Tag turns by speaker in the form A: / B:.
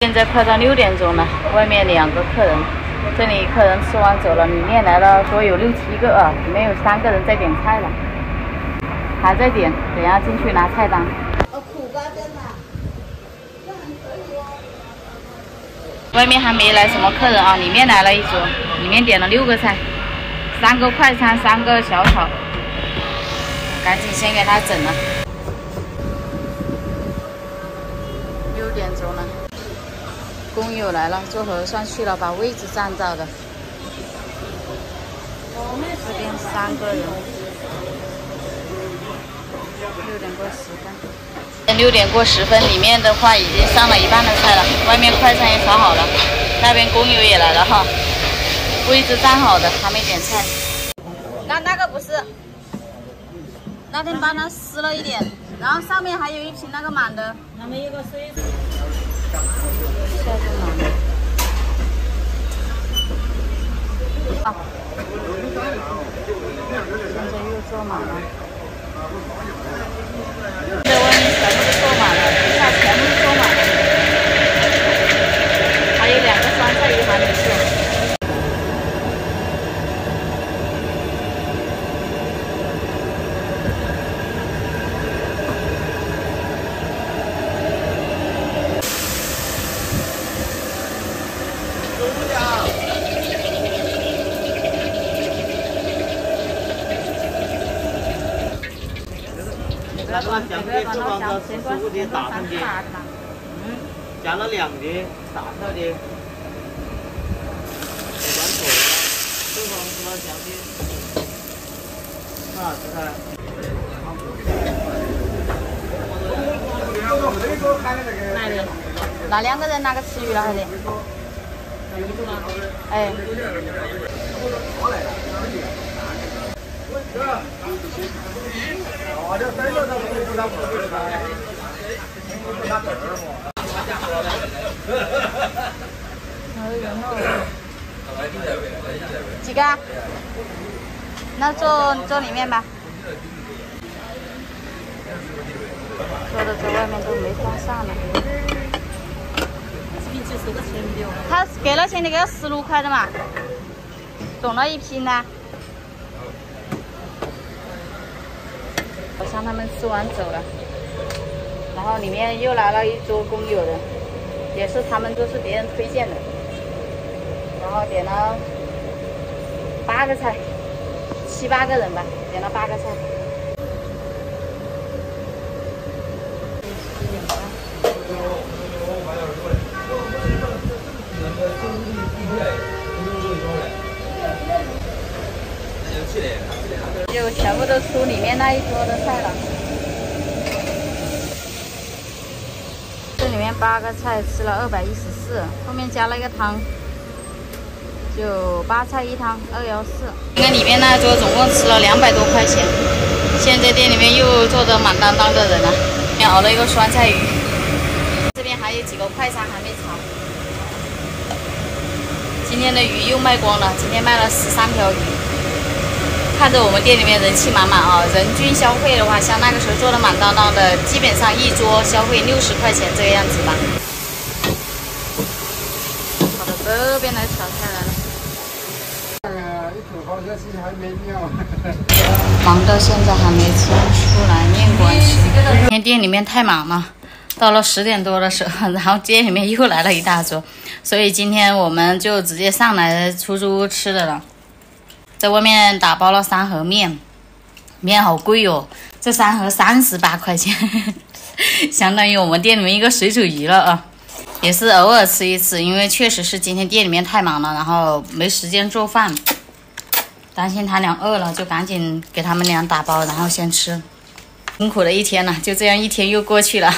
A: 现在快到6点钟了，外面2个客人，这里客人吃完走了，里面来了多有6、7个啊，里面有3个人在点菜了，还在点，等下进去拿菜单。
B: 苦瓜真的，这很可以哦。
A: 外面还没来什么客人啊，里面来了一桌，里面点了6个菜，3个快餐，3个小炒，赶紧先给他整了。6点钟了。工友来了，做核酸去了，把位置占到的。这边3个人。6点过10分。6点过10分，里面的话已经上了一半的菜了，外面快餐也炒好了，那边工友也来了哈，位置占好的，还没点菜。那个不是，那天帮他撕了一点，然后上面还有一瓶那个满的。那边有个水。下就满了。啊！现在又坐满了。在外面全部都坐满了，底下全部都坐满了。还有2个酸菜鱼还没做。
C: 那个香的这帮子45的大份的，加了2的大条的，完妥了。这帮是吧香的，啊，是的。
A: 哪2个人？哪个吃鱼了还得？哎。几个？那坐里面吧。坐的在外面都没法上了。他给了钱，你给他16块的嘛，总了一批呢。好像他们吃完走了，然后里面又来了一桌工友的，也是他们都是别人推荐的，然后点了8个菜，7、8个人吧，点了8个菜。就全部都出里面那一桌的菜了。这里面8个菜吃了214，后面加了一个汤，就8菜1汤214。你看里面那一桌总共吃了200多块钱。现在店里面又坐着满当当的人了，熬了一个酸菜鱼。这边还有几个快餐还没炒。今天的鱼又卖光了，今天卖了13条鱼。看着我们店里面人气满满啊，人均消费的话，像那个时候做的满当当的，基本上一桌消费60块钱这个样子吧。跑到这边来炒菜来了。忙到现在还没出来面馆吃。今天店里面太忙了，到了10点多的时候，然后店里面又来了一大桌，所以今天我们就直接上来出租屋吃的了。在外面打包了3盒面，面好贵哦，这3盒38块钱，相当于我们店里面一个水煮鱼了啊。也是偶尔吃一次，因为确实是今天店里面太忙了，然后没时间做饭，担心他俩饿了，就赶紧给他们俩打包，然后先吃。辛苦的一天了，就这样一天又过去了。